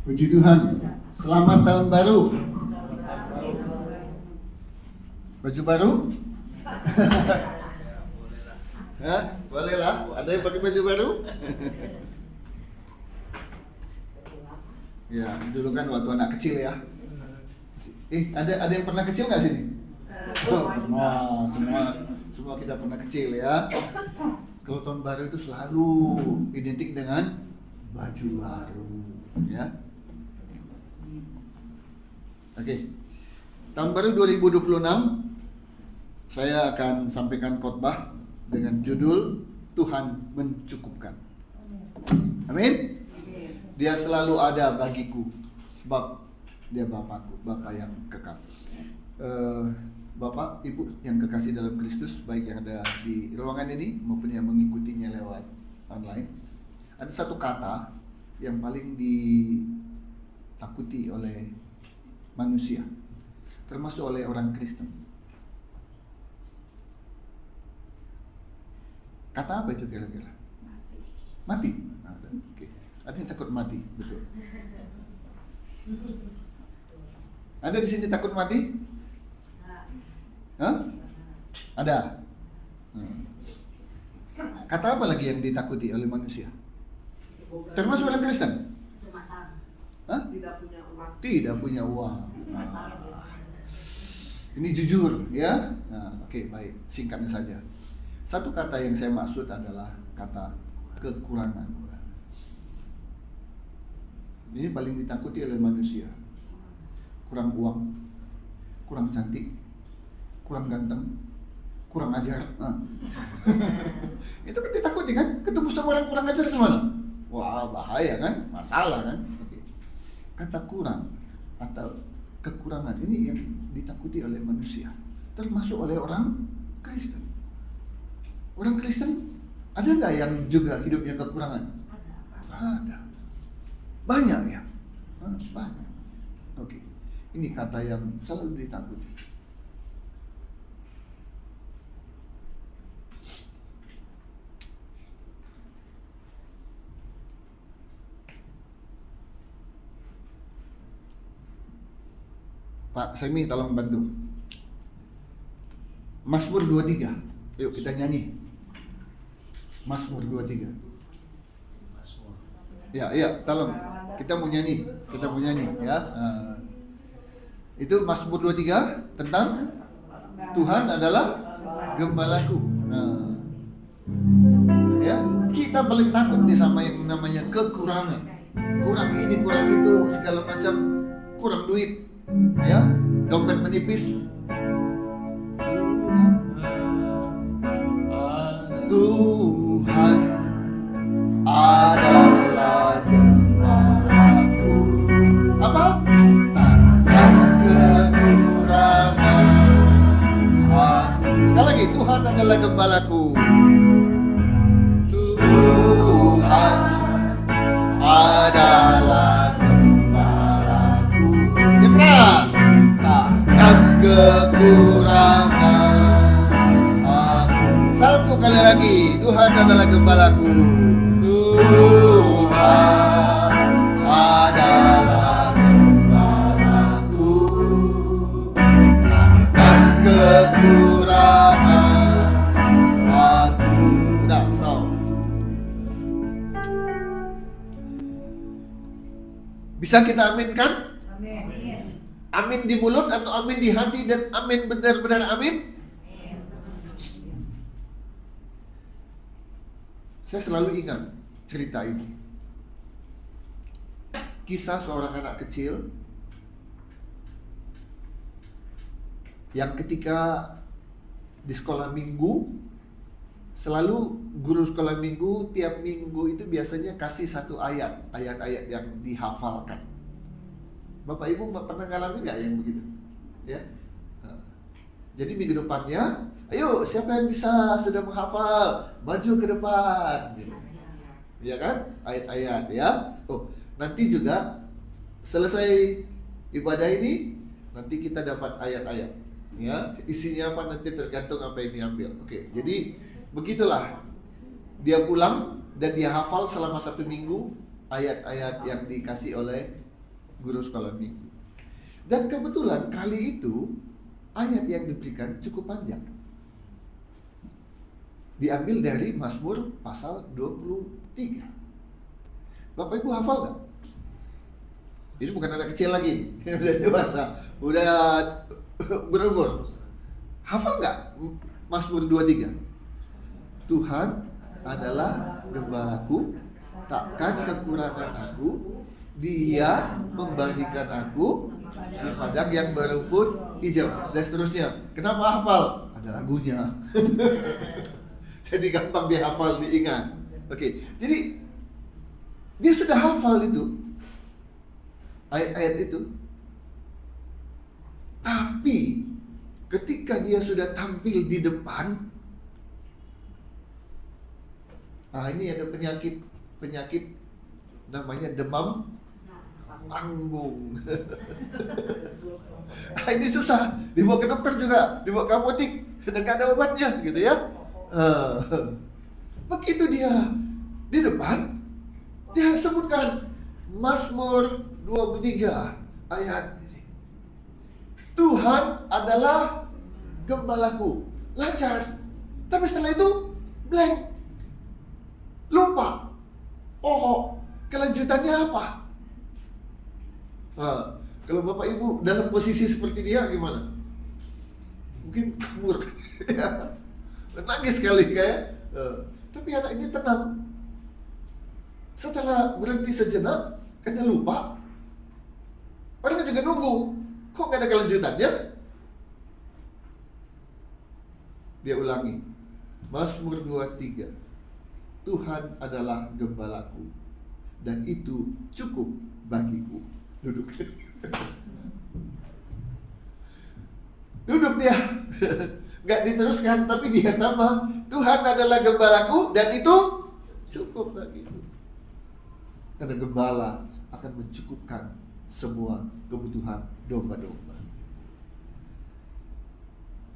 Puji Tuhan. Selamat tahun baru. Baju baru? Hah? Boleh lah. Ada yang pakai baju baru? Ya, dulu kan waktu anak kecil ya. Ada yang pernah kecil nggak sini? Nah, semua kita pernah kecil ya. Kalau tahun baru itu selalu identik dengan baju baru, ya. Oke. Tahun baru 2026 saya akan sampaikan khotbah dengan judul Tuhan mencukupkan. Amin. Dia selalu ada bagiku sebab dia Bapakku, Bapa yang kekal. Bapak, Ibu yang kekasih dalam Kristus, baik yang ada di ruangan ini maupun yang mengikutinya lewat online, ada satu kata yang paling ditakuti oleh manusia, termasuk oleh orang Kristen. Kata apa itu kira-kira? Mati. Oke. Ada yang takut mati, betul. Ada di sini takut mati? Hah? Ada. Kata apa lagi yang ditakuti oleh manusia? Termasuk orang Kristen? Hah? Tidak punya uang. Ini jujur, ya. Oke, baik. Singkatnya saja. Satu kata yang saya maksud adalah kata kekurangan. Ini paling ditakuti oleh manusia. Kurang uang, kurang cantik, kurang ganteng, kurang ajar. Itu kan ditakuti kan? Ketemu sama orang kurang ajar gimana? Wah, bahaya kan? Masalah kan? Oke. Kata kurang atau kekurangan ini yang ditakuti oleh manusia, termasuk oleh orang Kristen. Orang Kristen ada nggak yang juga hidupnya kekurangan? Ada. Banyak ya? Banyak. Oke. Ini kata yang selalu ditakuti. Pak Semi tolong bantu. Mazmur 23. Yuk kita nyanyi. Mazmur 23. Ya, tolong. Kita mau nyanyi ya. Itu Mazmur 23 tentang Tuhan adalah gembalaku. Ya, kita paling takut nih sama yang namanya kekurangan. Kurang ini, kurang itu, segala macam, kurang duit. Ya, dompet menipis. Tuhan adalah gembalaku. Apa? Takkan kekurangan. Sekali lagi, Tuhan adalah gembalaku. Tuhan adalah gembalaku. Yang keras. Takkan kekurangan. Satu kali lagi, Tuhan adalah gembalaku. Tuhan adalah gembalaku. Takkan kekurangan aku. Udah, so. Bisa kita aminkan? Amin. Amin di mulut atau amin di hati dan amin benar-benar amin? Saya selalu ingat cerita ini. Kisah seorang anak kecil yang ketika di sekolah minggu, selalu guru sekolah minggu tiap minggu itu biasanya kasih satu ayat-ayat yang dihafalkan. Bapak Ibu pernah ngalamin nggak yang begitu? Ya. Jadi minggu depannya, ayo siapa yang sudah menghafal, maju ke depan, gitu. Ya kan? Ayat-ayat ya. Oh, nanti juga selesai ibadah ini, nanti kita dapat ayat-ayat. Ya, isinya apa nanti tergantung apa yang diambil. Oke, jadi begitulah. Dia pulang dan dia hafal selama 1 minggu ayat-ayat yang dikasih oleh guru sekolah minggu. Dan kebetulan kali itu ayat yang diberikan cukup panjang. Diambil dari Mazmur pasal 23. Bapak Ibu hafal nggak? Ini bukan anak kecil lagi, udah dewasa, udah berumur. Hafal nggak Mazmur 23? Tuhan adalah gembalaku, takkan kekurangan aku. Dia memberikan aku di padang yang berumput hijau, dan seterusnya. Kenapa hafal? Ada lagunya. Jadi gampang dihafal, diingat. Oke, jadi dia sudah hafal itu ayat-ayat itu. Tapi ketika dia sudah tampil di depan, ini ada penyakit namanya demam panggung. Ini susah, dibawa ke dokter juga, dibawa ke apotek, dan gak ada obatnya gitu ya. Begitu dia di depan, dia sebutkan Mazmur 23 ayat ini. Tuhan adalah gembalaku. Lancar. Tapi setelah itu blank. Lupa. Oh, kelanjutannya apa? Kalau Bapak Ibu dalam posisi seperti dia gimana? Mungkin kabur. Nangis sekali kayak. Tapi anak ini tenang. Setelah berhenti sejenak, karena lupa, orang juga nunggu. Kok gak ada kelanjutannya? Dia ulangi. Mazmur 23. Tuhan adalah gembalaku, dan itu cukup bagiku. Duduk. Duduk dia. Gak diteruskan, tapi dia tambah. Tuhan adalah gembalaku, dan itu cukup bagiku. Karena gembala akan mencukupkan semua kebutuhan domba-domba.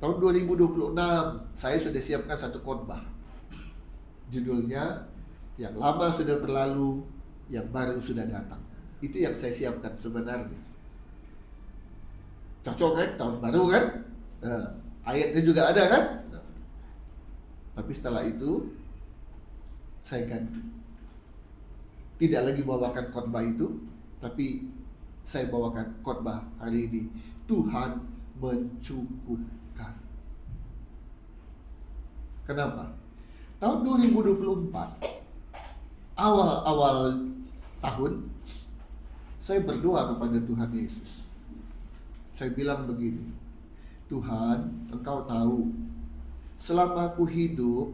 Tahun 2026 saya sudah siapkan satu khotbah. Judulnya yang lama sudah berlalu, yang baru sudah datang. Itu yang saya siapkan sebenarnya. Cocok kan? Tahun baru kan? Ayatnya juga ada kan? Tapi setelah itu saya ganti. Tidak lagi bawakan khotbah itu, tapi saya bawakan khotbah hari ini. Tuhan mencukupkan. Kenapa? Tahun 2024, awal-awal tahun, saya berdoa kepada Tuhan Yesus. Saya bilang begini, Tuhan, Engkau tahu, selama aku hidup,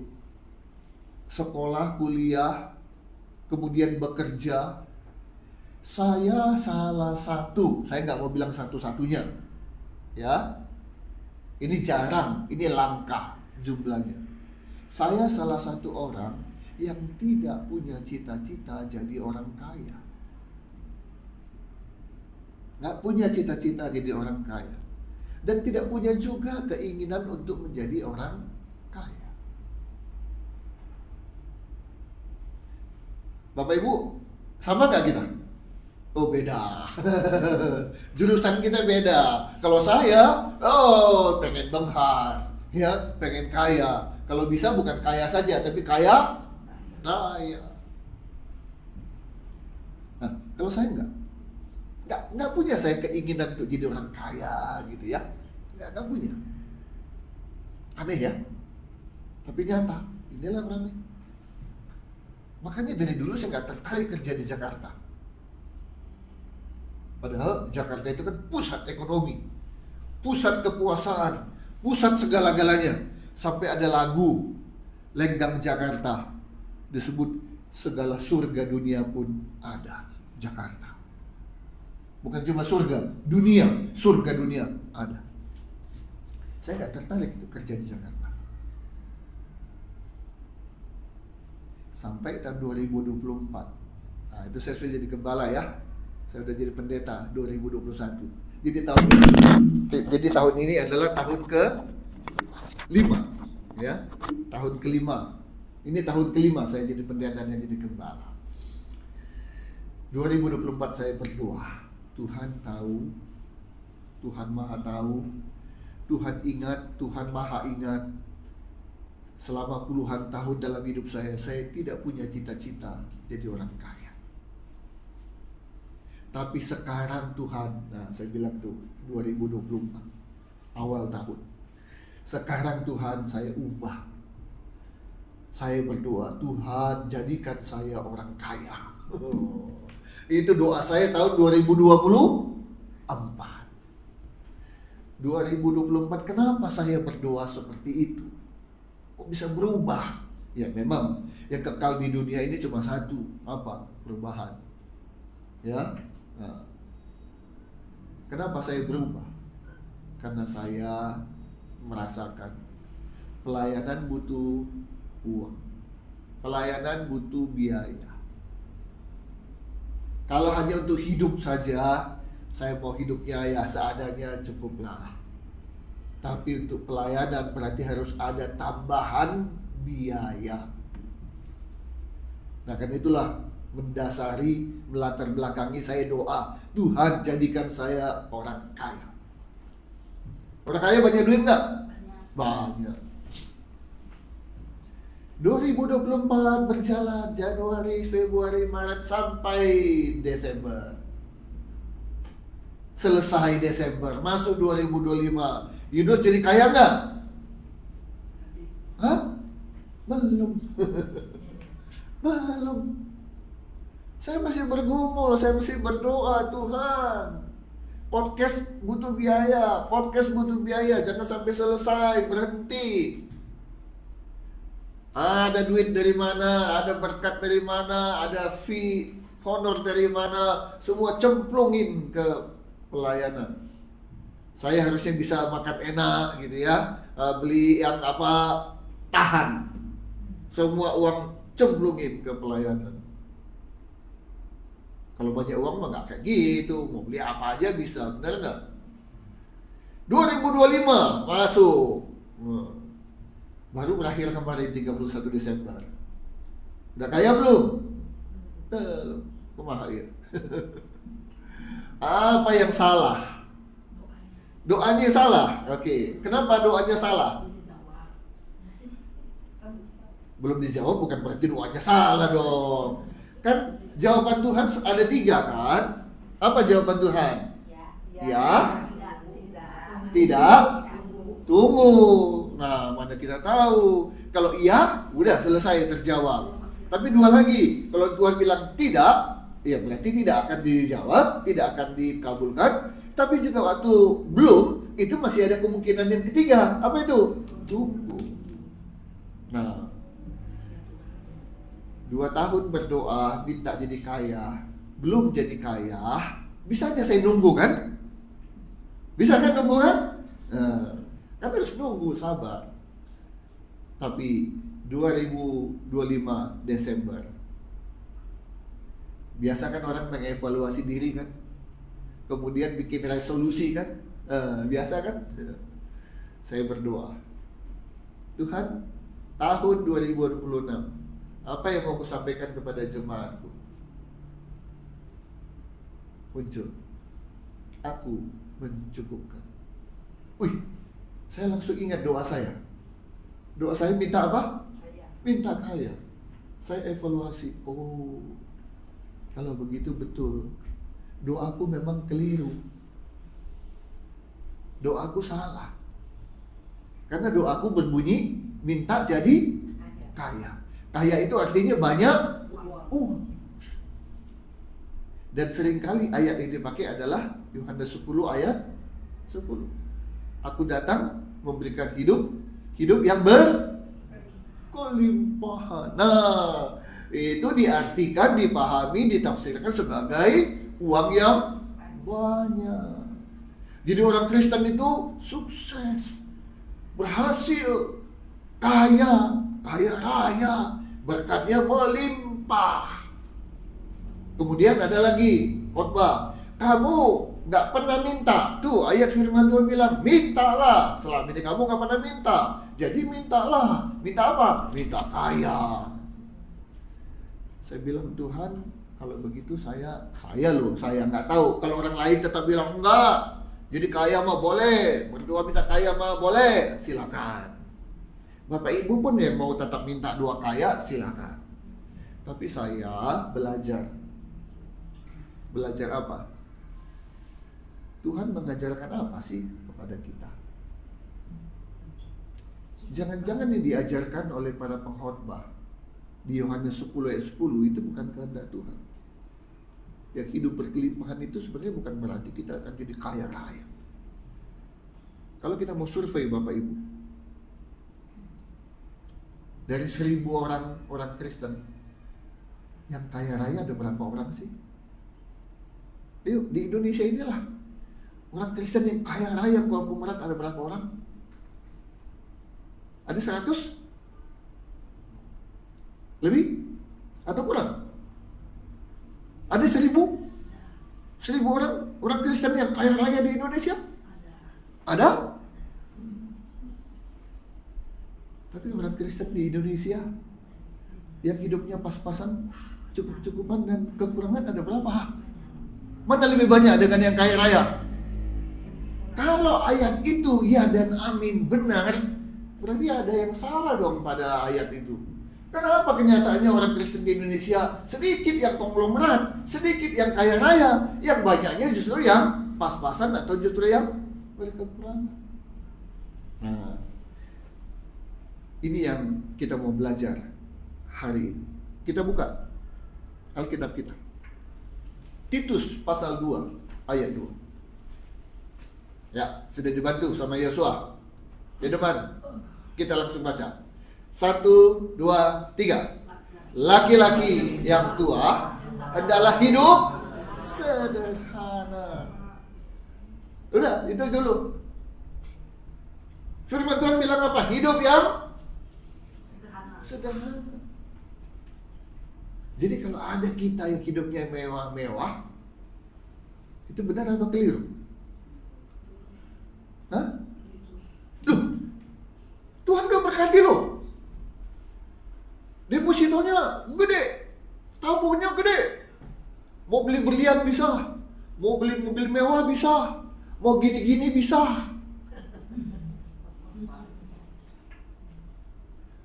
sekolah, kuliah, kemudian bekerja, saya salah satu, saya nggak mau bilang satu-satunya, ya, ini jarang, ini langka jumlahnya. Saya salah satu orang yang tidak punya cita-cita jadi orang kaya, nggak punya cita-cita jadi orang kaya, dan tidak punya juga keinginan untuk menjadi orang kaya. Bapak Ibu, sama nggak kita? Oh beda. Jurusan kita beda. Kalau saya, pengen benghar, ya, pengen kaya. Kalau bisa bukan kaya saja, tapi kaya raya. Nah, kalau saya nggak punya saya keinginan untuk jadi orang kaya gitu ya, nggak punya. Aneh ya, tapi nyata. Inilah orangnya. Makanya dari dulu saya nggak tertarik kerja di Jakarta. Padahal Jakarta itu kan pusat ekonomi, pusat kepuasan, pusat segala-galanya. Sampai ada lagu Lenggang Jakarta, disebut segala surga dunia pun ada Jakarta. Bukan cuma surga, dunia, surga dunia ada. Saya nggak tertarik itu kerja di Jakarta. Sampai tahun 2024. Nah, itu saya sudah jadi gembala ya. Saya sudah jadi pendeta 2021. Jadi tahun ini adalah tahun ke-5 ya. Tahun ke-5. Ini tahun ke-5 saya jadi pendeta dan jadi gembala. 2024 saya berdoa. Tuhan tahu, Tuhan Maha tahu, Tuhan ingat, Tuhan Maha ingat. Selama puluhan tahun dalam hidup saya tidak punya cita-cita jadi orang kaya. Tapi sekarang Tuhan, nah saya bilang tuh 2024, awal tahun. Sekarang Tuhan saya ubah. Saya berdoa, Tuhan jadikan saya orang kaya. Itu doa saya tahun 2024. 2024 kenapa saya berdoa seperti itu? Kok bisa berubah? Ya memang yang kekal di dunia ini cuma satu, apa? Perubahan. Ya. Nah. Kenapa saya berubah? Karena saya merasakan pelayanan butuh uang. Pelayanan butuh biaya. Kalau hanya untuk hidup saja, saya mau hidupnya ya seadanya cukuplah. Tapi untuk pelayanan berarti harus ada tambahan biaya. Nah karena itulah mendasari, melatar belakangi saya doa, Tuhan jadikan saya orang kaya. Orang kaya banyak duit nggak? Banyak. 2024 berjalan, Januari, Februari, Maret sampai Desember. Selesai Desember, masuk 2025. Yunus jadi kaya nggak? Hah? Belum. Belum. Saya masih bergumul, saya masih berdoa, Tuhan. Podcast butuh biaya, jangan sampai selesai, berhenti. Ada duit dari mana, ada berkat dari mana, ada fee, honor dari mana, semua cemplungin ke pelayanan. Saya harusnya bisa makan enak gitu ya, beli yang apa, tahan. Semua uang cemplungin ke pelayanan. Kalau banyak uang mah nggak kayak gitu, mau beli apa aja bisa, benar nggak? 2025 masuk, baru berakhir kemarin 31 Desember. Udah kaya belum? Belum. Kumaha ya? Apa yang salah? Doanya salah. Oke. Kenapa doanya salah? Belum dijawab bukan berarti doanya salah dong. Kan jawaban Tuhan ada 3 kan? Apa jawaban Tuhan? Ya. Tidak. Tunggu. Nah, mana kita tahu. Kalau iya, udah selesai terjawab. Tapi 2 lagi. Kalau Tuhan bilang tidak, ya berarti tidak akan dijawab, tidak akan dikabulkan. Tapi juga waktu belum, itu masih ada kemungkinan yang ketiga. Apa itu? Tunggu. Nah, 2 tahun berdoa, minta jadi kaya, belum jadi kaya, bisa aja saya nunggu kan? Bisa kan nunggu kan? Nah, kan harus nunggu, sabar. Tapi 2025 Desember, biasa kan orang mengevaluasi diri kan? Kemudian bikin resolusi kan? Biasa kan? Saya berdoa, Tuhan, tahun 2026, apa yang mau kusampaikan kepada jemaatku? Muncul, aku mencukupkan. Wih, saya langsung ingat doa saya. Doa saya minta apa? Minta kaya. Saya evaluasi, oh, kalau begitu betul, doaku memang keliru. Doaku salah. Karena doaku berbunyi minta jadi kaya. Kaya itu artinya banyak uang. Dan seringkali ayat yang dipakai adalah Yohanes 10 ayat 10. Aku datang memberikan hidup yang berkelimpahan. Nah, itu diartikan, dipahami, ditafsirkan sebagai uang yang banyak. Jadi orang Kristen itu sukses, berhasil, kaya raya, berkatnya melimpah. Kemudian ada lagi khotbah, kamu nggak pernah minta. Tuh ayat firman Tuhan bilang, mintalah. Selama ini kamu nggak pernah minta, jadi mintalah. Minta apa? Minta kaya. Saya bilang, Tuhan, kalau begitu saya nggak tahu. Kalau orang lain tetap bilang enggak, jadi kaya mah boleh, berdoa minta kaya mah boleh, silakan. Bapak Ibu pun yang mau tetap minta doa kaya, silakan. Tapi saya belajar apa? Tuhan mengajarkan apa sih kepada kita? Jangan-jangan yang diajarkan oleh para pengkhotbah di Yohanes 10 ayat 10 itu bukan kehendak Tuhan. Yang hidup berkelimpahan itu sebenarnya bukan berarti kita akan jadi kaya raya. Kalau kita mau survei Bapak Ibu, dari 1000 orang Kristen, yang kaya raya ada berapa orang sih? Yuk, di Indonesia inilah orang Kristen yang kaya raya konglomerat ada berapa orang? Ada 100? Lebih? Atau kurang? Ada 1000 orang Kristen yang kaya raya di Indonesia? Ada? Tapi orang Kristen di Indonesia yang hidupnya pas-pasan, cukup-cukupan dan kekurangan ada berapa? Mana lebih banyak dengan yang kaya raya? Kalau ayat itu ya dan amin benar, berarti ada yang salah dong pada ayat itu. Kenapa kenyataannya orang Kristen di Indonesia sedikit yang konglomerat, sedikit yang kaya raya, yang banyaknya justru yang pas-pasan atau justru yang berkekurangan? Nah, ini yang kita mau belajar hari ini. Kita buka Alkitab kita. Titus pasal 2 ayat 2. Ya, sudah dibantu sama Yosua. Di depan kita langsung baca. 1, 2, 3. Laki-laki yang tua adalah hidup sederhana. Udah, itu dulu. Firman Tuhan bilang apa? Hidup yang sederhana. Jadi kalau ada kita yang hidupnya mewah-mewah, itu benar atau keliru? Hah? Loh, Tuhan udah berkati loh. Depositonya gede, tabungnya gede. Mau beli berlian bisa, mau beli mobil mewah bisa, mau gini-gini bisa.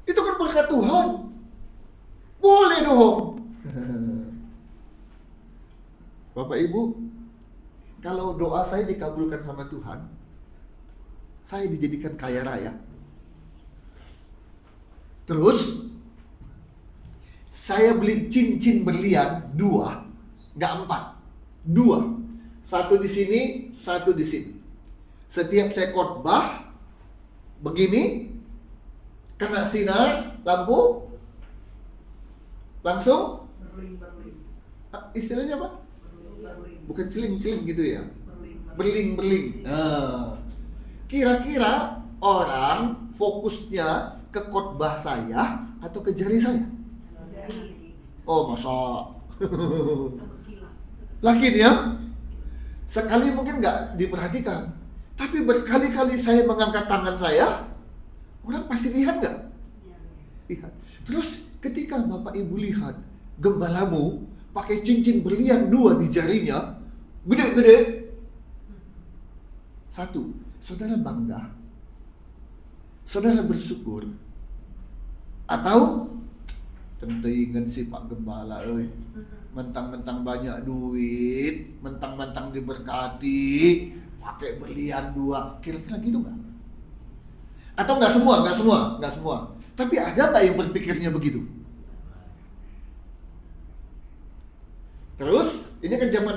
Itu kan berkat Tuhan. Boleh dong. Bapak Ibu, kalau doa saya dikabulkan sama Tuhan, saya dijadikan kaya raya. Terus saya beli cincin berlian 2, nggak 4, 2. 1 di sini, 1 di sini. Setiap saya khotbah begini, kena sinar lampu, langsung istilahnya apa? Bukan celing-celing gitu ya, berling-berling. Nah, kira-kira orang fokusnya ke khotbah saya atau ke jari saya? Oh, masa? Lakin ya, sekali mungkin nggak diperhatikan, tapi berkali-kali saya mengangkat tangan saya, orang pasti lihat nggak? Lihat. Terus ketika Bapak Ibu lihat gembalamu pakai cincin berlian 2 di jarinya, gede-gede. 1, saudara bangga, saudara bersyukur, atau tentingan si Pak Gembala, mentang-mentang banyak duit, mentang-mentang diberkati, pakai berlian 2, kira-kira gitu nggak? Atau nggak semua. Tapi ada nggak yang berpikirnya begitu? Terus, ini kan zaman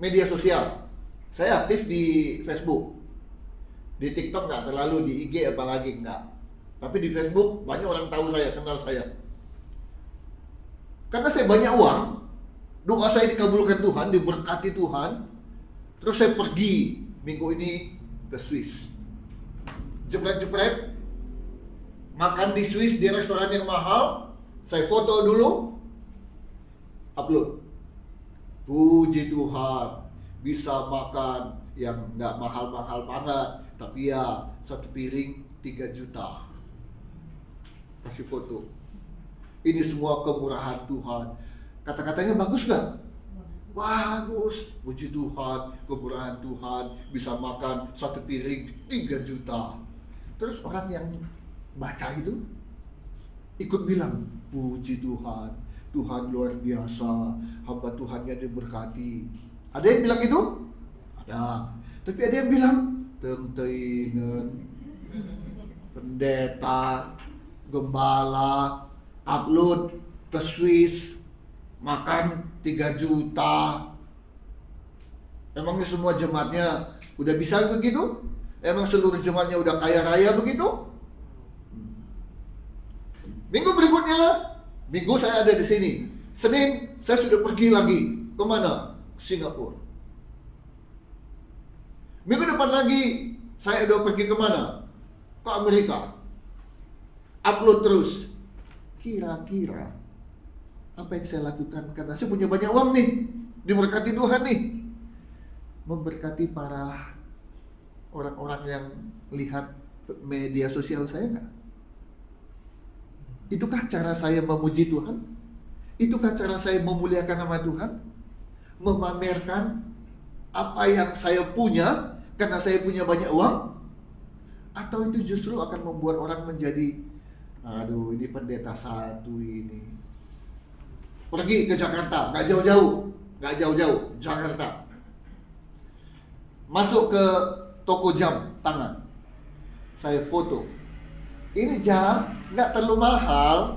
media sosial. Saya aktif di Facebook. Di TikTok nggak terlalu, di IG apalagi nggak. Tapi di Facebook banyak orang tahu saya, kenal saya. Karena saya banyak uang, doa saya dikabulkan Tuhan, diberkati Tuhan. Terus saya pergi minggu ini ke Swiss. Jepret-jepret, makan di Swiss di restoran yang mahal. Saya foto dulu, upload. Puji Tuhan, bisa makan yang nggak mahal-mahal banget, tapi ya 1 piring 3 juta. Kasih foto. Ini semua kemurahan Tuhan. Kata-katanya bagus gak? Bagus, puji Tuhan, kemurahan Tuhan, bisa makan 1 piring 3 juta. Terus orang yang baca itu ikut bilang, puji Tuhan, Tuhan luar biasa, hamba Tuhannya diberkati. Ada yang bilang itu? Ada. Tapi ada yang bilang, tenteingan, pendeta, gembala, upload ke Swiss, makan 3 juta. Emangnya semua jemaatnya udah bisa begitu? Emang seluruh jemaatnya udah kaya raya begitu? Minggu berikutnya, Minggu saya ada di sini. Senin saya sudah pergi lagi. Kemana? Singapura. Minggu depan lagi saya udah pergi kemana? Ke Amerika. Upload terus. Kira-kira apa yang saya lakukan? Karena saya punya banyak uang nih, diberkati Tuhan nih, memberkati para orang-orang yang lihat media sosial saya nggak? Itukah cara saya memuji Tuhan? Itukah cara saya memuliakan nama Tuhan? Memamerkan apa yang saya punya karena saya punya banyak uang? Atau itu justru akan membuat orang menjadi, aduh ini pendeta satu ini, pergi ke Jakarta, nggak jauh-jauh, Jakarta, masuk ke toko jam tangan, saya foto, ini jam nggak terlalu mahal,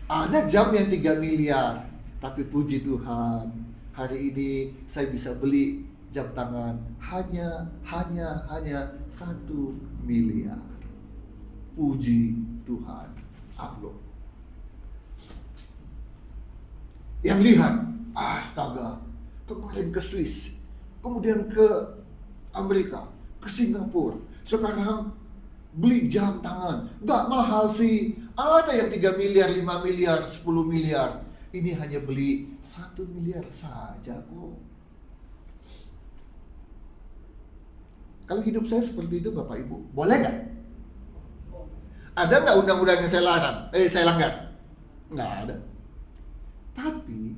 ada jam yang 3 miliar, tapi puji Tuhan, hari ini saya bisa beli jam tangan hanya 1 miliar. Puji Tuhan, upload. Yang lihat, astaga, kemarin ke Swiss, kemudian ke Amerika, ke Singapura, sekarang beli jam tangan, nggak mahal sih, ada yang 3 miliar, 5 miliar, 10 miliar, ini hanya beli 1 miliar saja kok. Kalau hidup saya seperti itu Bapak Ibu, boleh nggak? Ada nggak undang-undang yang saya langgar? Nggak ada. Tapi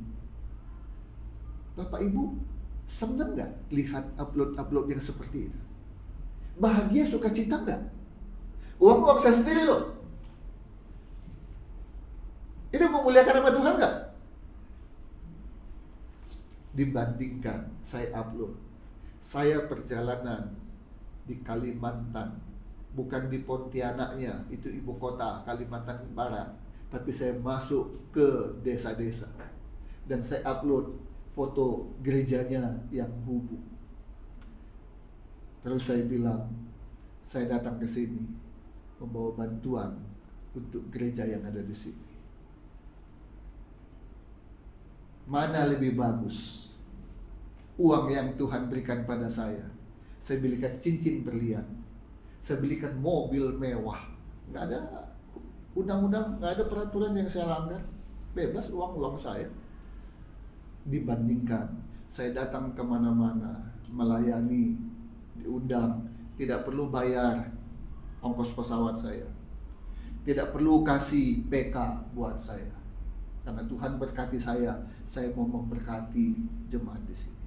Bapak Ibu seneng nggak lihat upload yang seperti itu? Bahagia, sukacita nggak? Uang saya sendiri loh. Itu memuliakan nama Tuhan nggak? Dibandingkan saya upload, saya perjalanan di Kalimantan, bukan di Pontianaknya, itu ibu kota Kalimantan Barat, tapi saya masuk ke desa-desa dan saya upload foto gerejanya yang gubuk. Terus saya bilang, saya datang ke sini membawa bantuan untuk gereja yang ada di sini. Mana lebih bagus? Uang yang Tuhan berikan pada saya belikan cincin berlian, saya belikan mobil mewah, nggak ada undang-undang, nggak ada peraturan yang saya langgar, bebas uang saya. Dibandingkan saya datang kemana-mana, melayani, diundang, tidak perlu bayar ongkos pesawat saya, tidak perlu kasih PK buat saya, karena Tuhan berkati saya mau memberkati jemaat di sini.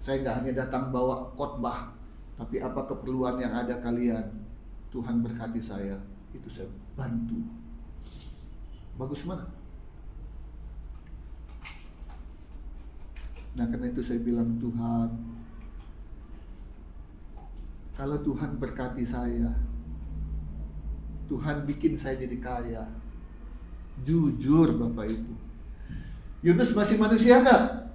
Saya nggak hanya datang bawa khotbah, tapi apa keperluan yang ada kalian, Tuhan berkati saya, itu saya bantu. Bagus mana? Nah karena itu saya bilang, Tuhan, kalau Tuhan berkati saya, Tuhan bikin saya jadi kaya, jujur Bapak Ibu, Yunus masih manusia nggak?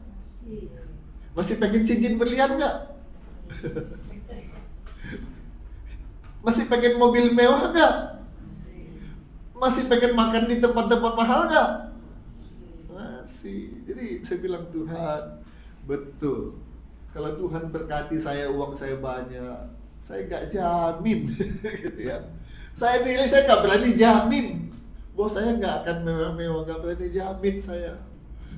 Masih pengen cincin berlian nggak? Masih pengen mobil mewah nggak? Masih pengen makan di tempat-tempat mahal nggak? Masih. Jadi saya bilang, Tuhan, betul. Kalau Tuhan berkati saya, uang saya banyak, saya nggak jamin, gitu ya. Saya nggak berani jamin bahwa saya nggak akan mewah-mewah, nggak berani jamin saya.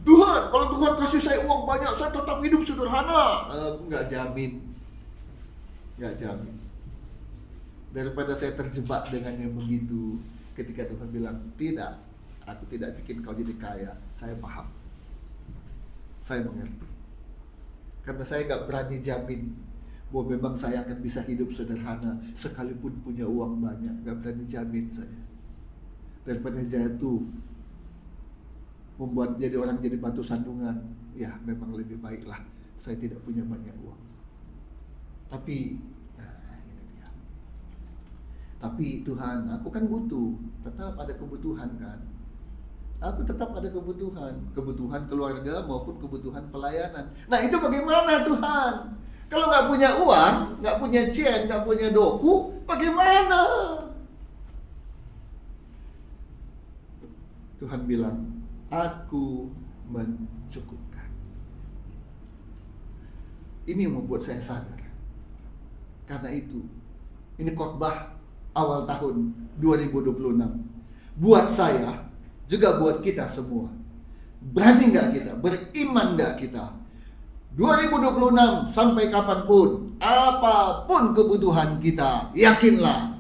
Tuhan, kalau Tuhan kasih saya uang banyak, saya tetap hidup sederhana. Nggak jamin. Daripada saya terjebak dengan yang begitu, ketika Tuhan bilang, tidak, aku tidak bikin kau jadi kaya, saya paham. Saya mengerti. Karena saya gak berani jamin bahwa memang saya akan bisa hidup sederhana sekalipun punya uang banyak. Gak berani jamin saya. Daripada jatuh membuat jadi orang jadi batu sandungan, ya memang lebih baiklah saya tidak punya banyak uang. Tapi ini dia. Tapi Tuhan, aku kan butuh, tetap ada kebutuhan kan. Aku tetap ada kebutuhan keluarga maupun kebutuhan pelayanan. Nah itu bagaimana Tuhan? Kalau nggak punya uang, nggak punya chen, nggak punya doku, bagaimana? Tuhan bilang, aku mencukupkan. Ini yang membuat saya sadar. Karena itu, ini khotbah awal tahun 2026. Buat saya, juga buat kita semua. Berani nggak kita? Beriman nggak kita? 2026 sampai kapanpun, apapun kebutuhan kita, yakinlah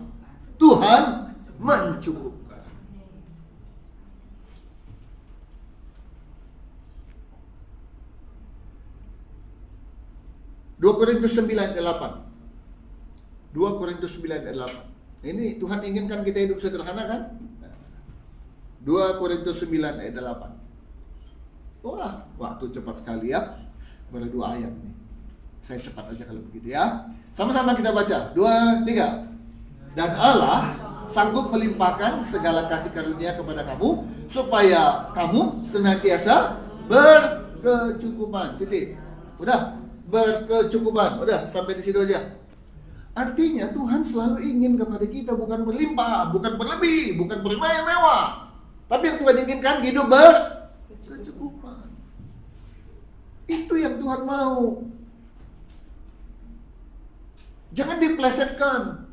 Tuhan mencukupkan. 2 Korintus 9 ayat 8. 2 Korintus 9 ayat 8. Ini Tuhan inginkan kita hidup sederhana kan? 2 Korintus 9 ayat 8. Wah, waktu cepat sekali ya. Baru 2 ayat nih. Saya cepat aja kalau begitu ya. Sama-sama kita baca. 2, 3. Dan Allah sanggup melimpahkan segala kasih karunia kepada kamu supaya kamu senantiasa berkecukupan. Titik. Udah, berkecukupan. Udah, sampai di situ aja. Artinya Tuhan selalu ingin kepada kita bukan berlimpah, bukan berlebih, bukan bermewah-mewah. Tapi yang Tuhan inginkan hidup berkecukupan. Itu yang Tuhan mau. Jangan diplesetkan.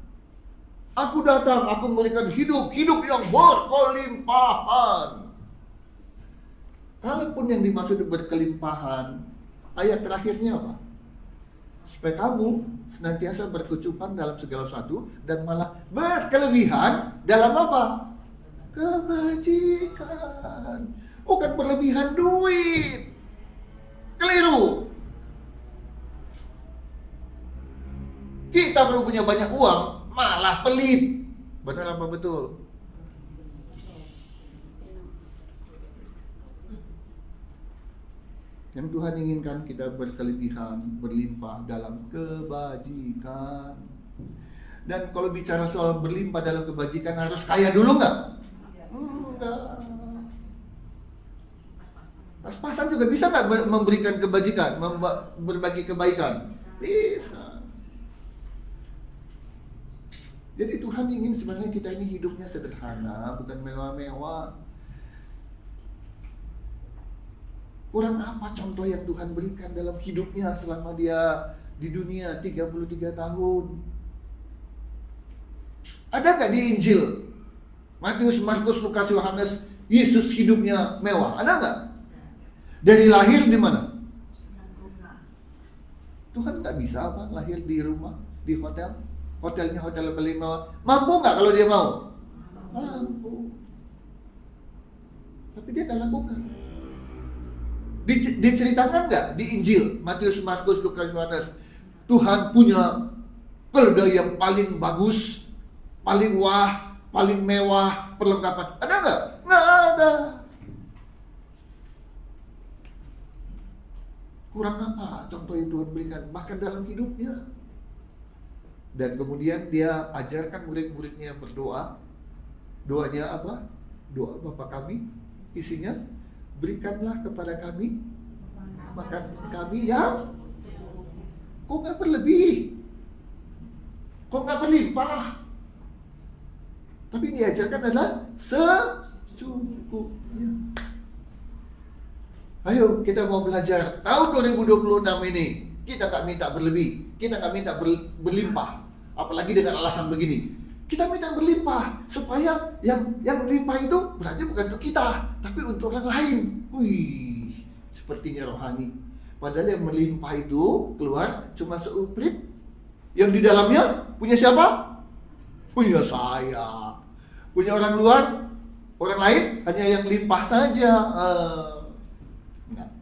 Aku datang, aku memberikan hidup yang berkelimpahan. Kalaupun yang dimaksud berkelimpahan, ayat terakhirnya apa? Supaya kamu senantiasa berkecukupan dalam segala sesuatu dan malah berkelebihan dalam apa? Kebajikan. Bukan berlebihan duit. Keliru. Kita perlu punya banyak uang, malah pelit. Benar apa betul? Yang Tuhan inginkan kita berkelebihan, berlimpah dalam kebajikan. Dan kalau bicara soal berlimpah dalam kebajikan, harus kaya dulu nggak? Enggak. Pas-pasan juga bisa nggak memberikan kebajikan, berbagi kebaikan? Bisa. Jadi Tuhan ingin sebenarnya kita ini hidupnya sederhana, bukan mewah-mewah. Kurang apa contoh yang Tuhan berikan dalam hidupnya selama dia di dunia 33 tahun? Ada nggak di Injil? Matius, Markus, Lukas, Yohanes, Yesus hidupnya mewah. Ada nggak? Dari lahir di mana? Tuhan nggak bisa apa? Lahir di rumah, di hotel. Hotelnya hotel paling mewah. Mampu nggak kalau dia mau? Mampu. Tapi dia nggak lakukan. Diceritakan nggak di Injil Matius, Markus, Lukas, Yohanes Tuhan punya keledai yang paling bagus, paling wah, paling mewah, perlengkapan? Ada nggak? Nggak ada. Kurang apa contoh yang Tuhan berikan bahkan dalam hidupnya? Dan kemudian dia ajarkan murid-muridnya berdoa. Doanya apa? Doa Bapa kami, isinya berikanlah kepada kami makan kami yang kok nggak berlebih, kok nggak berlimpah, tapi diajarkan adalah secukupnya. Ayo kita mau belajar tahun 2026 ini. Kita nggak minta berlebih, kita nggak minta berlimpah, apalagi dengan alasan begini. Kita minta berlimpah supaya yang limpah itu berarti bukan untuk kita, tapi untuk orang lain. Wih, sepertinya rohani. Padahal yang melimpah itu keluar cuma seuprit. Yang di dalamnya punya siapa? Punya saya. Punya orang luar, orang lain hanya yang limpah saja. Enggak.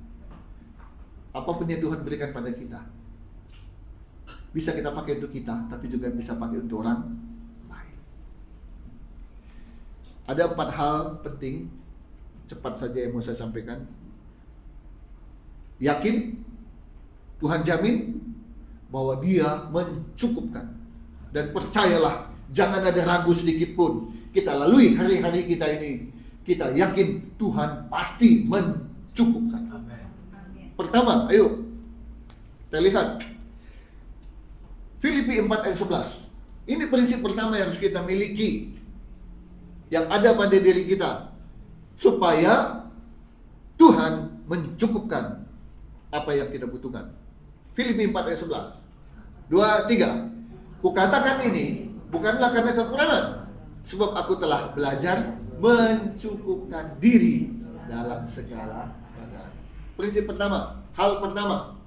Apapun yang Tuhan berikan pada kita, bisa kita pakai untuk kita, tapi juga bisa pakai untuk orang lain. Ada 4 hal penting, cepat saja yang mau saya sampaikan. Yakin, Tuhan jamin bahwa Dia mencukupkan. Dan percayalah, jangan ada ragu sedikit pun. Kita lalui hari-hari kita ini, kita yakin Tuhan pasti mencukupkan. Pertama, ayo kita lihat Filipi 4 ayat 11. Ini prinsip pertama yang harus kita miliki, yang ada pada diri kita, supaya Tuhan mencukupkan apa yang kita butuhkan. Filipi 4 ayat 11. 2, 3. Kukatakan ini bukanlah karena kekurangan, sebab aku telah belajar mencukupkan diri dalam segala keadaan. Prinsip pertama, hal pertama,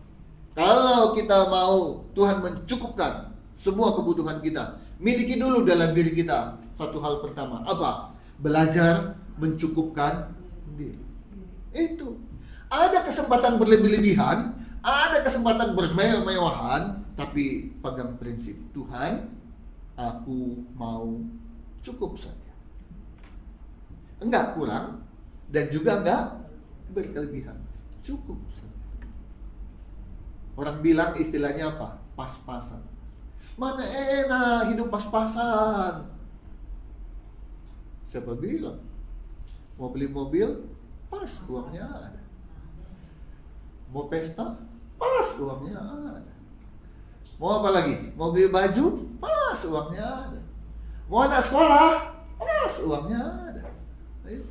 kalau kita mau Tuhan mencukupkan semua kebutuhan kita, miliki dulu dalam diri kita satu hal pertama. Apa? Belajar mencukupkan diri. Itu. Ada kesempatan berlebih-lebihan, ada kesempatan bermewah-mewahan, tapi pegang prinsip Tuhan, aku mau cukup saja. Enggak kurang dan juga enggak berkelebihan. Cukup saja. Orang bilang istilahnya apa? Pas-pasan. Mana enak hidup pas-pasan. Siapa bilang? Mau beli mobil, pas uangnya ada. Mau pesta, pas uangnya ada. Mau apa lagi? Mau beli baju, pas uangnya ada. Mau anak sekolah, pas uangnya ada. Ayo.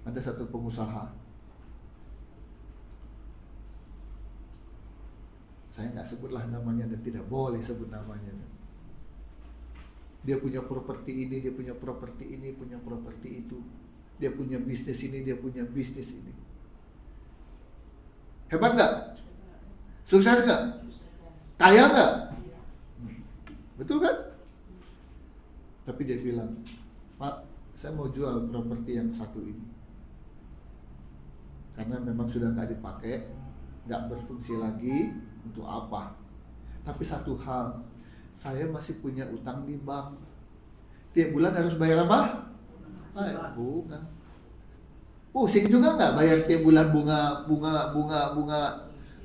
Ada satu pengusaha, saya nggak sebutlah namanya dan tidak boleh sebut namanya. Dia punya properti ini, dia punya properti ini, punya properti itu. Dia punya bisnis ini, dia punya bisnis ini. Hebat nggak? Sukses nggak? Kaya nggak? Betul kan? Tapi dia bilang, Pak, saya mau jual properti yang satu ini. Karena memang sudah nggak dipakai, nggak berfungsi lagi, untuk apa? Tapi satu hal, saya masih punya utang di bank. Tiap bulan harus bayar apa? Bunga. Pusing juga nggak bayar tiap bulan bunga.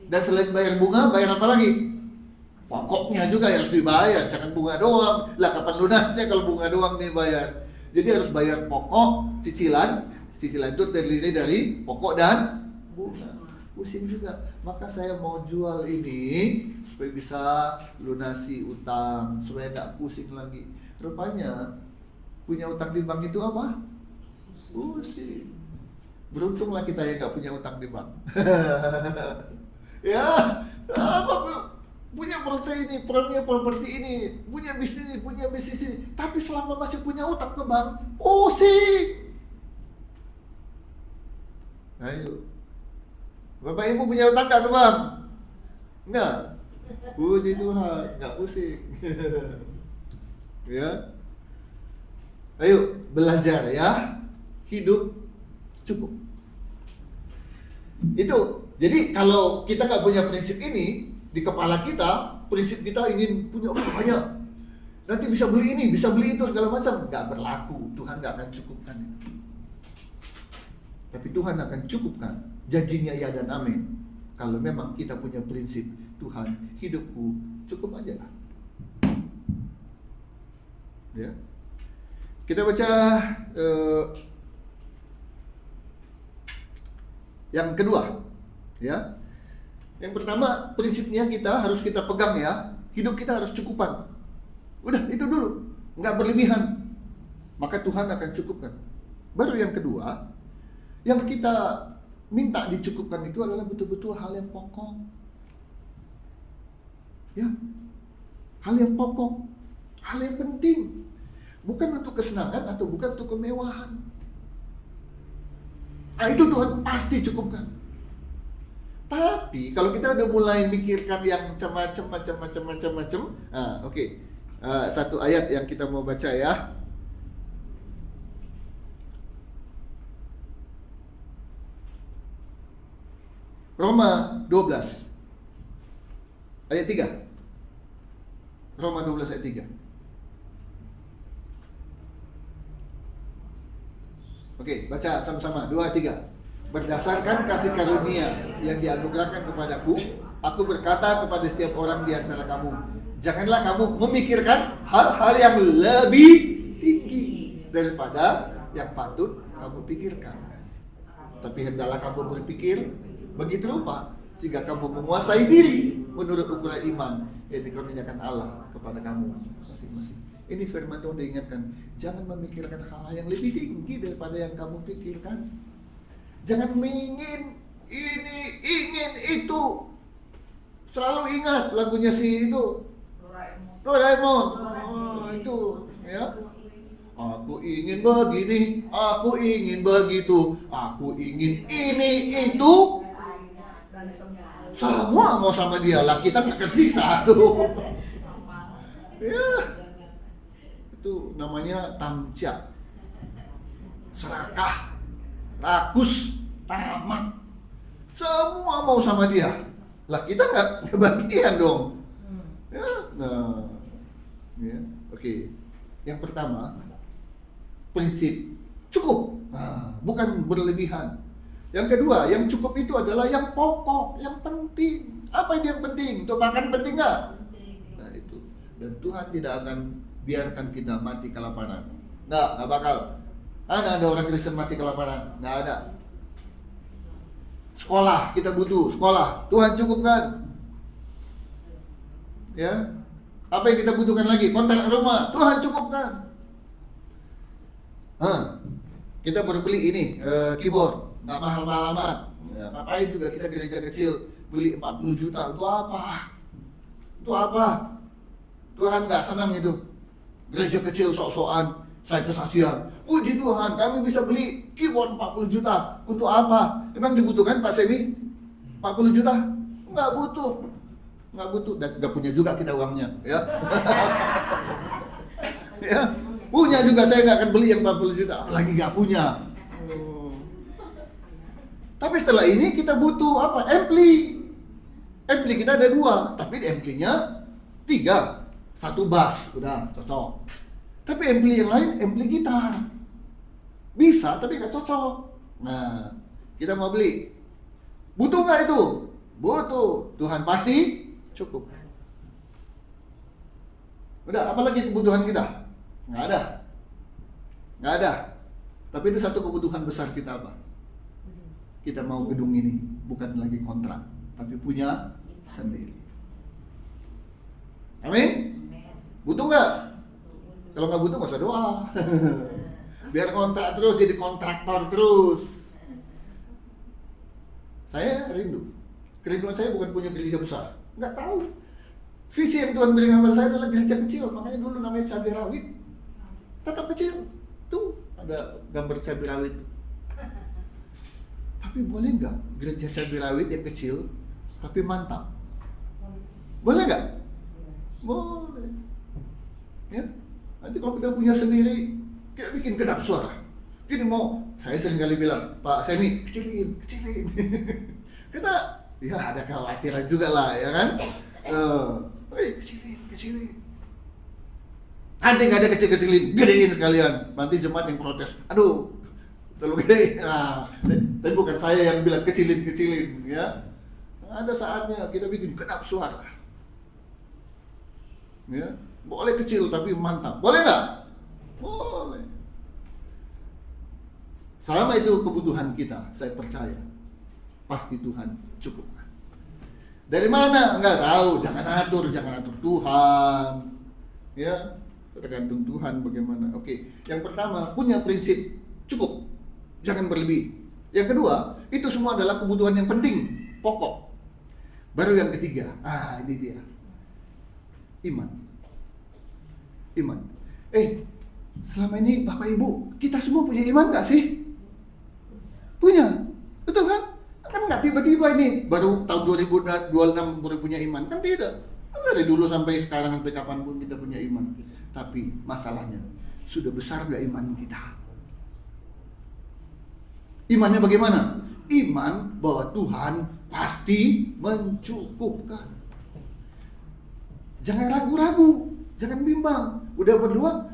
Dan selain bayar bunga, bayar apa lagi? Pokoknya juga harus dibayar, jangan bunga doang. Lah kapan lunasnya kalau bunga doang dibayar? Jadi harus bayar pokok, cicilan. Cicilan itu terdiri dari pokok dan bunga. Pusing juga. Maka saya mau jual ini supaya bisa lunasi utang, supaya nggak pusing lagi. Rupanya punya utang di bank itu apa? Pusing. Beruntunglah kita yang nggak punya utang di bank. Ya, apa punya properti ini, punya bisnis ini, tapi selama masih punya utang ke bank, pusing. Ayo, Bapak Ibu punya utang nggak ke bank? Enggak. Puji Tuhan, nggak pusing. Ya, ayo belajar ya, hidup cukup. Itu. Jadi kalau kita nggak punya prinsip ini di kepala kita, prinsip kita ingin punya banyak, nanti bisa beli ini, bisa beli itu segala macam, nggak berlaku. Tuhan nggak akan cukupkan itu. Tapi Tuhan akan cukupkan, janjinya ya dan amin. Kalau memang kita punya prinsip, Tuhan, hidupku cukup aja lah. Ya. Kita baca yang kedua, ya. Yang pertama, prinsipnya harus kita pegang ya. Hidup kita harus cukupan. Udah, itu dulu, nggak berlebihan. Maka Tuhan akan cukupkan. Baru yang kedua, yang kita minta dicukupkan itu adalah betul-betul hal yang pokok. Ya. Hal yang pokok, hal yang penting. Bukan untuk kesenangan atau bukan untuk kemewahan. Nah, itu Tuhan pasti cukupkan. Tapi kalau kita udah mulai mikirkan yang macam-macam, oke. Satu ayat yang kita mau baca ya. Roma 12 ayat 3. Roma 12 ayat 3. Oke, baca sama-sama. 2, 3. Berdasarkan kasih karunia yang dianugerahkan kepadaku, aku berkata kepada setiap orang di antara kamu, janganlah kamu memikirkan hal-hal yang lebih tinggi daripada yang patut kamu pikirkan. Tapi hendaklah kamu berpikir begitu rupa sehingga kamu menguasai diri menurut ukuran iman yang dikaruniakan Allah kepada kamu masing-masing. Ini firman Tuhan diingatkan, jangan memikirkan hal-hal yang lebih tinggi daripada yang kamu pikirkan. Jangan ingin ini, ingin itu. Selalu ingat lagunya si itu, Doraemon. Oh, itu ya. Aku ingin begini, aku ingin begitu, aku ingin ini itu. Semua mau sama dia lah, kita nggak tersisa tuh. Ya, itu namanya tamca, serakah, rakus, tamak. Semua mau sama dia. Lah kita nggak kebagian dong. Ya, nah, ya, oke. Yang pertama, prinsip cukup, bukan berlebihan. Yang kedua, yang cukup itu adalah yang pokok, yang penting. Apa yang penting? Untuk makan penting nggak? Nah itu. Dan Tuhan tidak akan biarkan kita mati kelaparan. Nggak bakal. Ada orang Kristen mati kelaparan? Nggak ada. Sekolah, kita butuh sekolah. Tuhan cukupkan. Ya, apa yang kita butuhkan lagi? Kontrak rumah, Tuhan cukupkan. Kita baru beli ini keyboard, nggak mahal-mahal amat. Ya, ngapain juga kita gereja kecil beli 40 juta? Itu apa? Itu apa? Tuhan nggak senang itu. Gereja kecil sok-sokan, saya kesaksian. Puji Tuhan, kami bisa beli keyboard 40 juta. Untuk apa? Emang dibutuhkan Pak Semi? 40 juta? Nggak butuh. Nggak butuh, dan nggak punya juga kita uangnya, ya. Ya, punya juga saya nggak akan beli yang 40 juta, apalagi nggak punya. Tapi setelah ini kita butuh apa? Ampli. Ampli kita ada 2, tapi ampli-nya 3. 1 bass, udah cocok. Tapi ampli yang lain, ampli gitar. Bisa, tapi nggak cocok. Nah, kita mau beli. Butuh nggak itu? Butuh. Tuhan pasti cukup. Udah, apalagi kebutuhan kita? Nggak ada. Nggak ada. Tapi ada satu kebutuhan besar kita apa? Kita mau gedung ini, bukan lagi kontrak, tapi punya sendiri. Amin? Butuh nggak? Kalau nggak butuh, nggak usah doa. Biar kontrak terus, jadi kontraktor terus. Saya rindu. Kerinduan saya bukan punya gereja besar. Nggak tahu. Visi yang Tuhan berikan kepada saya adalah gereja kecil. Makanya dulu namanya cabai rawit. Tetap kecil. Tuh ada gambar cabai rawit. Tapi boleh nggak gereja cabai rawit yang kecil tapi mantap? Boleh nggak? Boleh. Ya. Nanti kalau kita punya sendiri, kita bikin kedap suara. Jadi saya sering kali bilang, Pak Semi, kecilin. Karena ya ada kekhawatiran juga lah, ya kan? Kecilin. Nanti nggak ada kecilin, gedein sekalian. Nanti jemaat yang protes, aduh, terlalu gede. Nah, tapi bukan saya yang bilang kecilin, ya. Ada saatnya kita bikin kedap suara. Ya, boleh kecil tapi mantap. Boleh nggak? Boleh. Selama itu kebutuhan kita, saya percaya pasti Tuhan cukupkan. Dari mana? Enggak tahu. Jangan atur Tuhan. Ya, tergantung Tuhan bagaimana. Oke, yang pertama punya prinsip cukup, jangan berlebih. Yang kedua, itu semua adalah kebutuhan yang penting, pokok. Baru yang ketiga, ini dia, iman. Selama ini Bapak Ibu, kita semua punya iman nggak sih? Punya, betul kan? Kan nggak tiba-tiba ini baru tahun 2026 baru punya iman, kan tidak. Dari dulu sampai sekarang, sampai kapanpun kita punya iman. Tapi masalahnya, sudah besar nggak iman kita? Imannya bagaimana? Iman bahwa Tuhan pasti mencukupkan. Jangan ragu-ragu, jangan bimbang. Udah berdoa,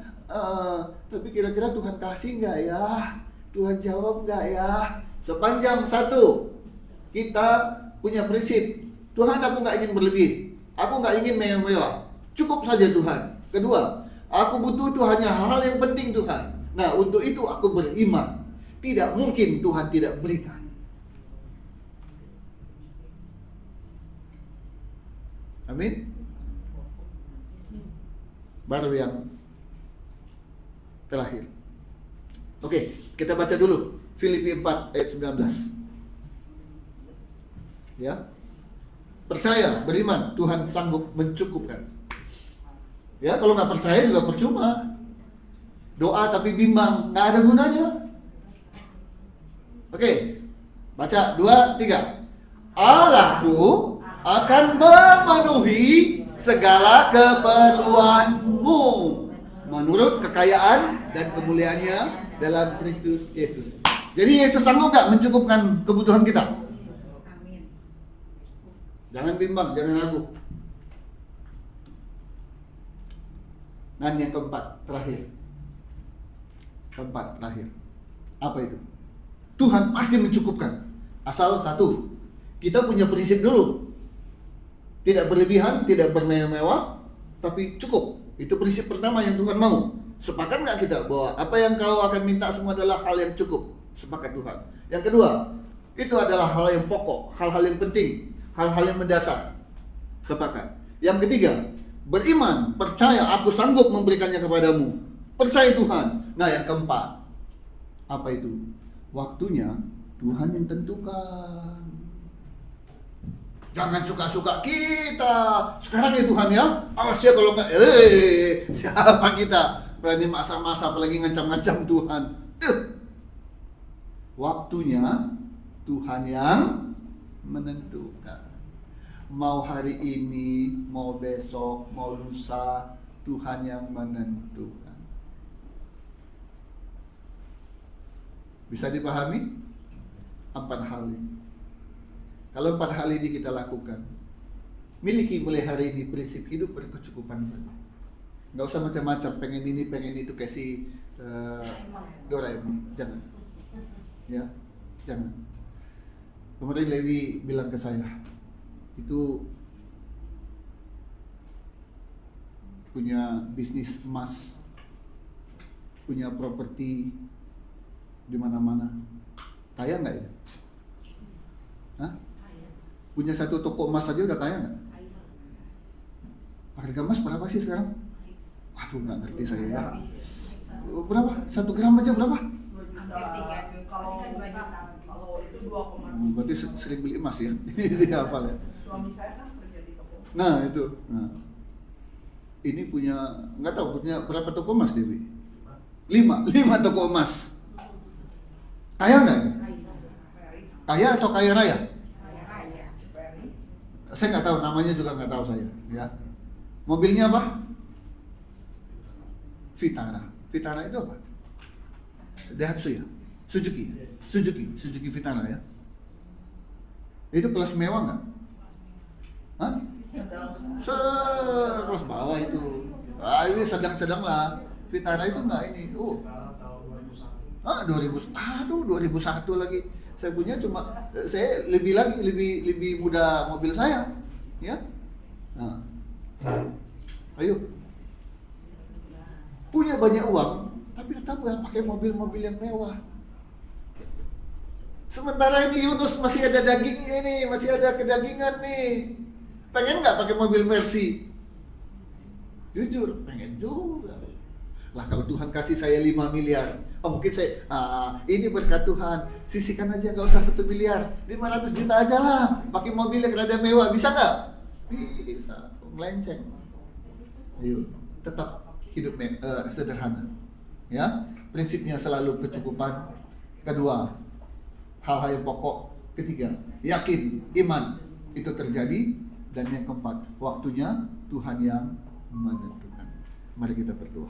tapi kira-kira Tuhan kasih nggak ya? Tuhan jawab nggak ya? Sepanjang satu, kita punya prinsip, Tuhan aku nggak ingin berlebih, aku nggak ingin mewah-mewah, cukup saja Tuhan. Kedua, aku butuh itu hanya hal-hal yang penting Tuhan. Nah, untuk itu aku beriman. Tidak mungkin Tuhan tidak berikan. Amin. Baru yang terakhir. Oke, kita baca dulu Filipi 4 ayat 19. Ya. Percaya, beriman, Tuhan sanggup mencukupkan. Ya, kalau nggak percaya juga percuma. Doa tapi bimbang, nggak ada gunanya. Oke, baca 2, 3. Allahku akan memenuhi segala keperluanmu menurut kekayaan dan kemuliaannya dalam Kristus Yesus. Jadi Yesus sanggup nggak mencukupkan kebutuhan kita? Amin. Jangan bimbang, jangan ragu. Dan yang keempat, terakhir. Apa itu? Tuhan pasti mencukupkan. Asal satu, kita punya prinsip dulu. Tidak berlebihan, tidak bermewah-mewah, tapi cukup. Itu prinsip pertama yang Tuhan mau. Sepakat nggak kita bahwa apa yang kau akan minta semua adalah hal yang cukup? Sepakat Tuhan. Yang kedua, itu adalah hal yang pokok, hal-hal yang penting, hal-hal yang mendasar. Sepakat. Yang ketiga, beriman, percaya aku sanggup memberikannya kepadamu. Percaya Tuhan. Nah, yang keempat, apa itu? Waktunya Tuhan yang tentukan. Jangan suka-suka kita. Sekarang ya Tuhan ya. Awas ya kalau enggak. Siapa kita? Berani masa-masa apalagi ngancam-ngancam Tuhan. Waktunya Tuhan yang menentukan. Mau hari ini, mau besok, mau lusa, Tuhan yang menentukan. Bisa dipahami? 4 hal ini. Kalau 4 hal ini kita lakukan, miliki mulai hari ini prinsip hidup berkecukupan saja. Nggak usah macam-macam, pengen ini, pengen itu, kasih Doraemon. Jangan. Ya, jangan. Kemudian Lewi bilang ke saya, itu punya bisnis emas, punya properti di mana-mana. Kaya nggak ya? Hah? Punya 1 toko emas saja udah kaya nggak? Harga emas berapa sih sekarang? Waduh, nggak ngerti saya ya. Berapa? 1 gram aja berapa? 2 juta. Kalau itu 2,7. Berarti sering beli emas ya? Ini hafal ya? Suami saya kan kerja di toko. Nah itu. Nah. Ini punya, nggak tahu punya berapa toko emas Dewi? 5 toko emas. Kaya nggak itu? Kaya atau kaya raya? Saya nggak tahu, namanya juga nggak tahu saya. Ya. Mobilnya apa? Vitara. Vitara itu apa? Daihatsu ya? Suzuki Vitara ya? Itu kelas mewah nggak? Hah? Kelas bawah itu. Ini sedang-sedang lah. Vitara itu nggak ini. 2001 lagi. Saya punya cuma, saya lebih muda mobil saya, ya. Nah, ayo, punya banyak uang, tapi tetap nggak pakai mobil-mobil yang mewah. Sementara ini Yunus masih ada dagingnya nih, masih ada kedagingan nih. Pengen nggak pakai mobil Mercy? Jujur, pengen juga. Lah kalau Tuhan kasih saya 5 miliar, mungkin saya, ini berkat Tuhan, sisihkan aja, nggak usah 1 miliar, 500 juta aja lah, pakai mobil yang rada mewah, bisa nggak? Bisa, melenceng. Ayo, tetap hidup sederhana. Ya, prinsipnya selalu kecukupan. Kedua, hal-hal yang pokok. Ketiga, yakin, iman itu terjadi. Dan yang keempat, waktunya Tuhan yang menentukan. Mari kita berdoa.